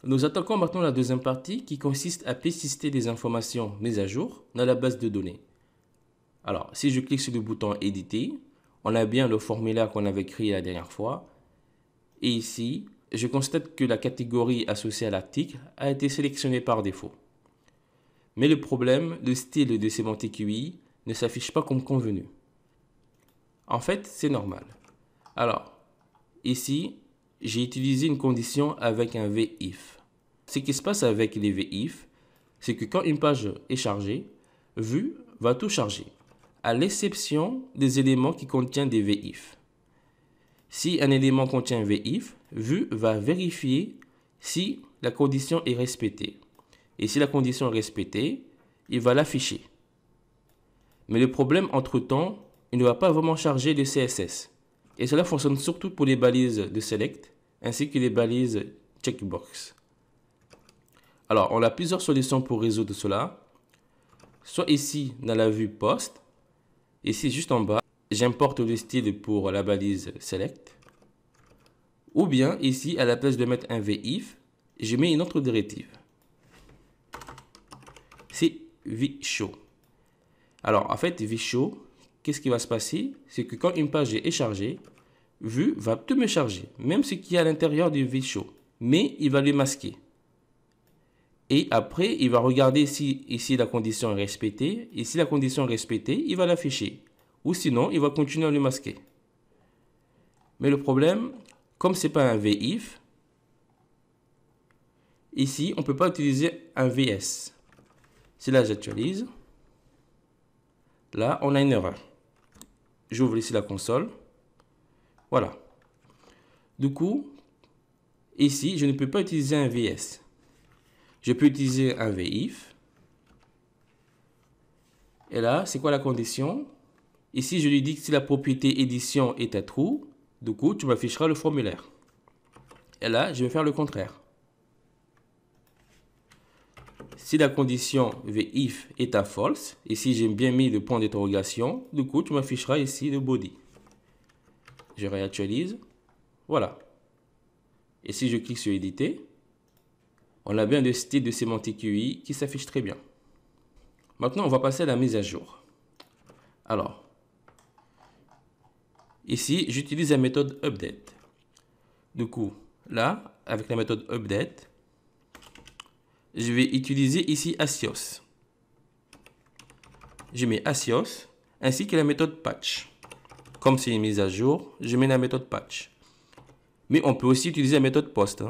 Nous attaquons maintenant la deuxième partie qui consiste à persister des informations mises à jour dans la base de données. Alors, si je clique sur le bouton éditer, on a bien le formulaire qu'on avait créé la dernière fois. Et ici, je constate que la catégorie associée à l'article a été sélectionnée par défaut. Mais le problème, le style de sémantique UI ne s'affiche pas comme convenu. En fait, c'est normal. Alors, ici, j'ai utilisé une condition avec un VIF. Ce qui se passe avec les VIF, c'est que quand une page est chargée, Vue va tout charger, à l'exception des éléments qui contiennent des VIF. Si un élément contient un VIF, Vue va vérifier si la condition est respectée. Et si la condition est respectée, il va l'afficher. Mais le problème, entre-temps, il ne va pas vraiment charger le CSS. Et cela fonctionne surtout pour les balises de select ainsi que les balises checkbox. Alors, on a plusieurs solutions pour résoudre cela. Soit ici, dans la vue post, ici juste en bas, j'importe le style pour la balise select. Ou bien ici, à la place de mettre un VIF, je mets une autre directive. C'est vshow. Alors, en fait, vshow, qu'est-ce qui va se passer? C'est que quand une page est chargée, Vue va tout me charger, même ce qui est à l'intérieur du vshow. Mais il va le masquer. Et après, il va regarder si ici la condition est respectée. Et si la condition est respectée, il va l'afficher. Ou sinon, il va continuer à le masquer. Mais le problème, comme ce n'est pas un VIF, ici, on ne peut pas utiliser un VS. Si là, j'actualise, là, on a une erreur. J'ouvre ici la console. Voilà. Du coup, ici, je ne peux pas utiliser un VS. Je peux utiliser un VIF. Et là, c'est quoi la condition? Ici, je lui dis que si la propriété édition est à true, du coup, tu m'afficheras le formulaire. Et là, je vais faire le contraire. Si la condition VIF est à false, ici j'ai bien mis le point d'interrogation, du coup, tu m'afficheras ici le body. Je réactualise. Voilà. Et si je clique sur éditer, on a bien le style de sémantique UI qui s'affiche très bien. Maintenant, on va passer à la mise à jour. Alors, ici, j'utilise la méthode update. Du coup, là, avec la méthode update, je vais utiliser ici Asios. Je mets Asios ainsi que la méthode patch. Comme c'est une mise à jour, je mets la méthode patch. Mais on peut aussi utiliser la méthode post.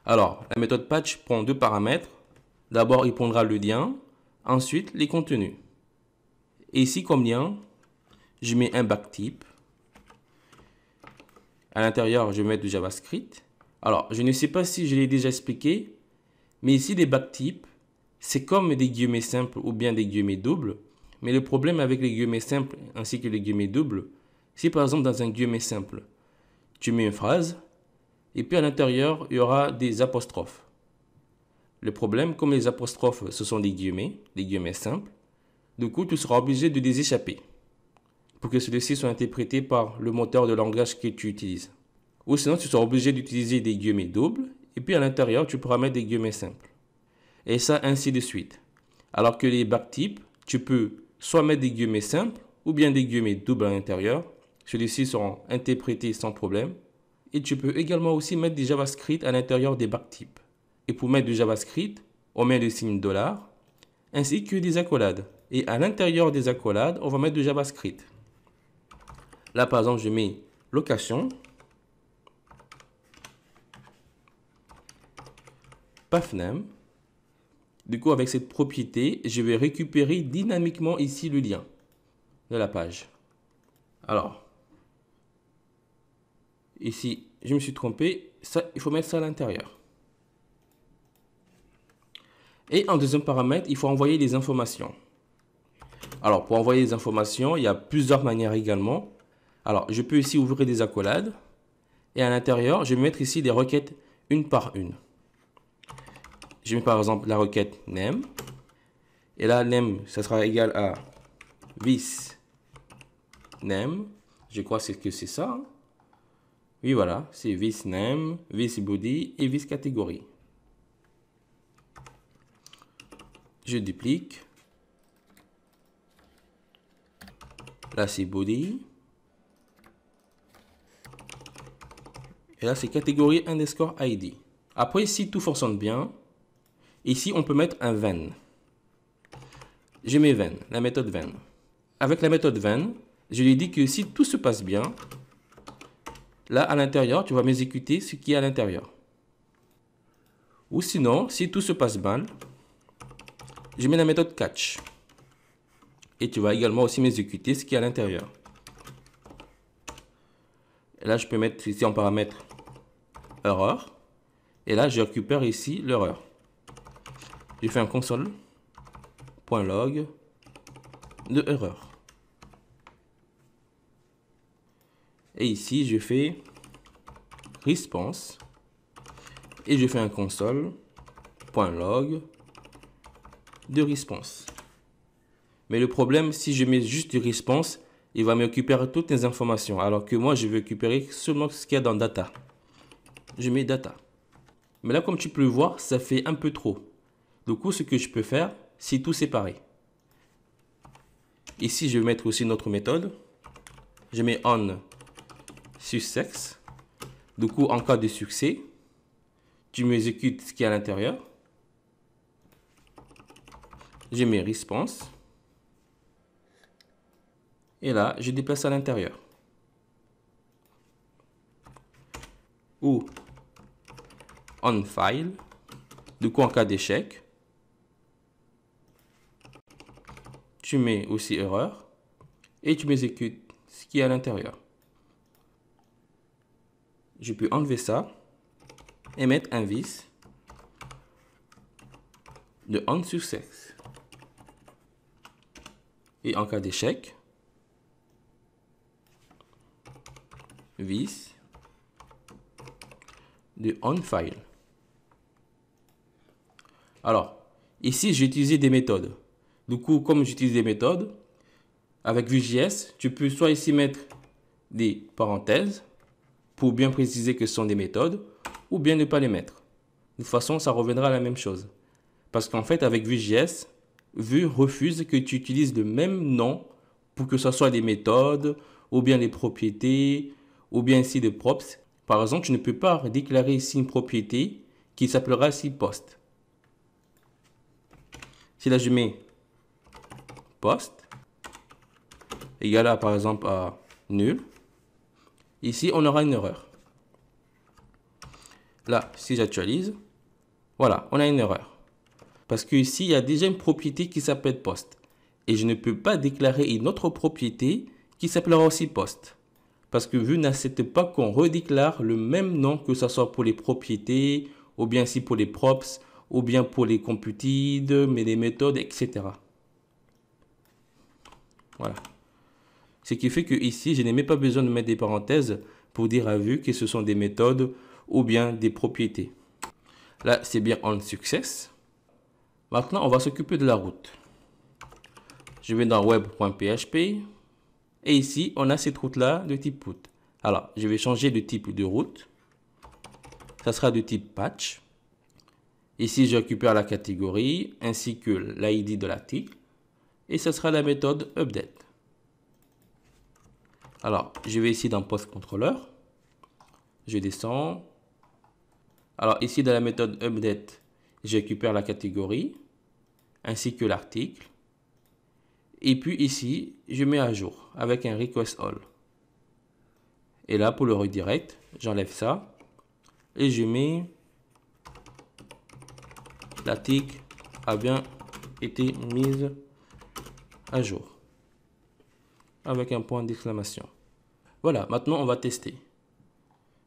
Alors, la méthode patch prend deux paramètres. D'abord, il prendra le lien, ensuite les contenus. Et ici, comme lien, je mets un backtype. À l'intérieur, je vais mettre du JavaScript. Alors, je ne sais pas si je l'ai déjà expliqué, mais ici, les backtypes, c'est comme des guillemets simples ou bien des guillemets doubles. Mais le problème avec les guillemets simples ainsi que les guillemets doubles, si par exemple dans un guillemet simple, tu mets une phrase, et puis à l'intérieur, il y aura des apostrophes. Le problème, comme les apostrophes, ce sont des guillemets simples, du coup, tu seras obligé de les échapper pour que ceux-ci soient interprétés par le moteur de langage que tu utilises. Ou sinon, tu seras obligé d'utiliser des guillemets doubles, et puis à l'intérieur, tu pourras mettre des guillemets simples. Et ça, ainsi de suite. Alors que les backtypes, tu peux soit mettre des guillemets simples, ou bien des guillemets doubles à l'intérieur. Ceux-ci seront interprétés sans problème. Et tu peux également aussi mettre des JavaScript à l'intérieur des backtypes. Et pour mettre du JavaScript, on met le signe $, ainsi que des accolades. Et à l'intérieur des accolades, on va mettre du JavaScript. Là, par exemple, je mets location, pathname. Du coup, avec cette propriété, je vais récupérer dynamiquement ici le lien de la page. Alors, ici, je me suis trompé. Ça, il faut mettre ça à l'intérieur. Et en deuxième paramètre, il faut envoyer les informations. Alors, pour envoyer les informations, il y a plusieurs manières également. Alors, je peux ici ouvrir des accolades. Et à l'intérieur, je vais mettre ici des requêtes une par une. Je mets par exemple la requête name. Et là, name, ça sera égal à this name. Je crois que c'est ça. Oui, voilà, c'est this name, this body et this catégorie. Je duplique. Là, c'est body. Et là, c'est catégorie underscore ID. Après, si tout fonctionne bien, ici, on peut mettre un then. Je mets then, la méthode then. Avec la méthode then, je lui dis que si tout se passe bien, là, à l'intérieur, tu vas m'exécuter ce qui est à l'intérieur. Ou sinon, si tout se passe mal, je mets la méthode catch. Et tu vas également aussi m'exécuter ce qui est à l'intérieur. Et là, je peux mettre ici en paramètre erreur. Et là, je récupère ici l'erreur. Je fais un console.log de erreur. Et ici, je fais response. Et je fais un console.log de response. Mais le problème, si je mets juste du response, il va me récupérer toutes les informations. Alors que moi, je vais récupérer seulement ce qu'il y a dans data. Je mets data. Mais là, comme tu peux le voir, ça fait un peu trop. Du coup, ce que je peux faire, c'est tout séparer. Ici, je vais mettre aussi une autre méthode. Je mets on success. Du coup, en cas de succès, tu m'exécutes ce qui est à l'intérieur. Je mets response. Et là, je déplace à l'intérieur. Ou on file. Du coup, en cas d'échec, tu mets aussi erreur. Et tu m'exécutes ce qui est à l'intérieur. Je peux enlever ça et mettre un this de on success. Et en cas d'échec, this de on file. Alors, ici, j'ai utilisé des méthodes. Du coup, comme j'utilise des méthodes, avec Vue.js, tu peux soit ici mettre des parenthèses pour bien préciser que ce sont des méthodes, ou bien ne pas les mettre. De toute façon, ça reviendra à la même chose. Parce qu'en fait, avec Vue.js, Vue refuse que tu utilises le même nom pour que ce soit des méthodes, ou bien les propriétés, ou bien ici des props. Par exemple, tu ne peux pas déclarer ici une propriété qui s'appellera ici post. Si là je mets post, égal à par exemple à nul, ici on aura une erreur. Là, si j'actualise, voilà, on a une erreur. Parce que ici, il y a déjà une propriété qui s'appelle post. Et je ne peux pas déclarer une autre propriété qui s'appellera aussi post. Parce que Vue n'accepte pas qu'on redéclare le même nom, que ce soit pour les propriétés, ou bien ici pour les props, ou bien pour les computed, mais les méthodes, etc. Voilà. Ce qui fait que ici, je n'ai même pas besoin de mettre des parenthèses pour dire à Vue que ce sont des méthodes ou bien des propriétés. Là, c'est bien on success. Maintenant, on va s'occuper de la route. Je vais dans web.php. Et ici, on a cette route-là de type route. Alors, je vais changer de type de route. Ça sera de type patch. Ici, je récupère la catégorie ainsi que l'ID de l'article. Et ce sera la méthode update. Alors, je vais ici dans PostController. Je descends. Alors, ici, dans la méthode update, je récupère la catégorie ainsi que l'article. Et puis ici, je mets à jour avec un request all. Et là, pour le redirect, j'enlève ça. Et je mets l'article a bien été mise à jour. Avec un point d'exclamation. Voilà, maintenant on va tester.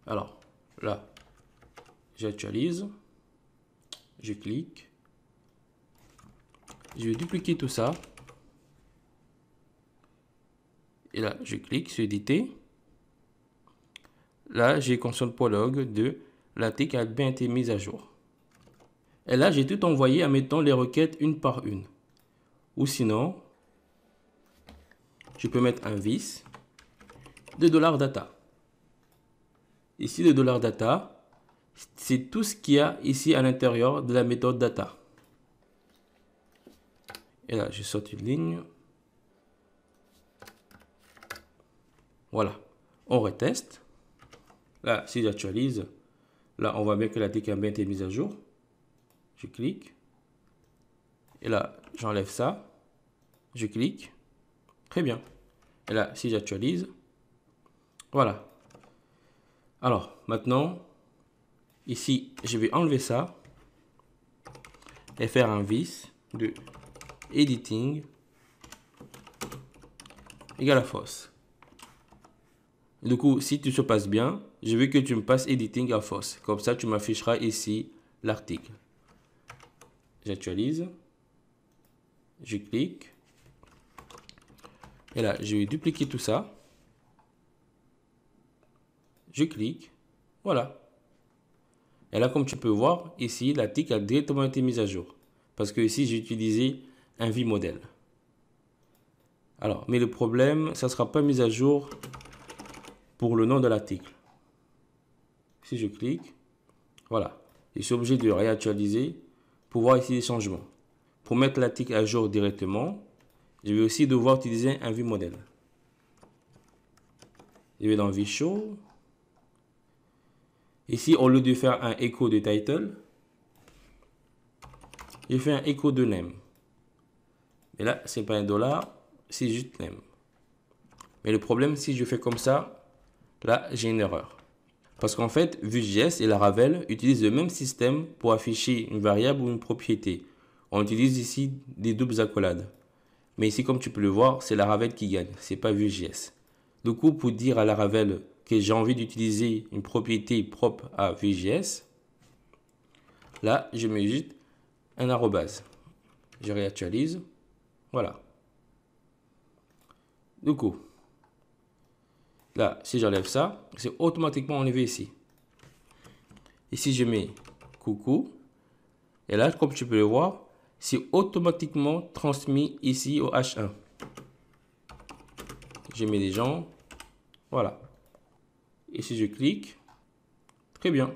Alors, là, j'actualise. Je clique. Je vais dupliquer tout ça. Et là, je clique sur éditer. Là, j'ai console.log de l'article a bien été mise à jour. Et là, j'ai tout envoyé en mettant les requêtes une par une. Ou sinon, je peux mettre un this de $data. Ici, le $data, c'est tout ce qu'il y a ici à l'intérieur de la méthode data. Et là, je saute une ligne. Voilà. On reteste. Là, si j'actualise, là, on voit bien que la TIC a bien été mise à jour. Je clique. Et là, j'enlève ça. Je clique. Très bien. Et là, si j'actualise, voilà. Alors, maintenant, ici, je vais enlever ça et faire un vis de editing égale à false. Du coup, si tout se passe bien, je veux que tu me passes editing à false. Comme ça, tu m'afficheras ici l'article. J'actualise. Je clique. Et là, je vais dupliquer tout ça. Je clique. Voilà. Et là, comme tu peux voir, ici, l'article a directement été mise à jour. Parce que ici, j'ai utilisé un vModel. Alors, mais le problème, ça ne sera pas mis à jour pour le nom de l'article. Si je clique, voilà. Je suis obligé de réactualiser pour voir ici les changements. Pour mettre l'article à jour directement, je vais aussi devoir utiliser un vModel. Je vais dans vShow. Ici, au lieu de faire un écho de title, je fais un écho de name. Et là, c'est pas un dollar, c'est juste name. Mais le problème, si je fais comme ça, là, j'ai une erreur. Parce qu'en fait, Vue.js et Laravel utilisent le même système pour afficher une variable ou une propriété. On utilise ici des doubles accolades. Mais ici, comme tu peux le voir, c'est Laravel qui gagne, c'est pas Vue.js. Du coup, pour dire à Laravel que j'ai envie d'utiliser une propriété propre à Vue.js, là, je mets juste un arrobase. Je réactualise. Voilà. Du coup, là, si j'enlève ça, c'est automatiquement enlevé ici. Ici, je mets coucou. Et là, comme tu peux le voir, c'est automatiquement transmis ici au H1. Je mets les gens. Voilà. Et si je clique, très bien.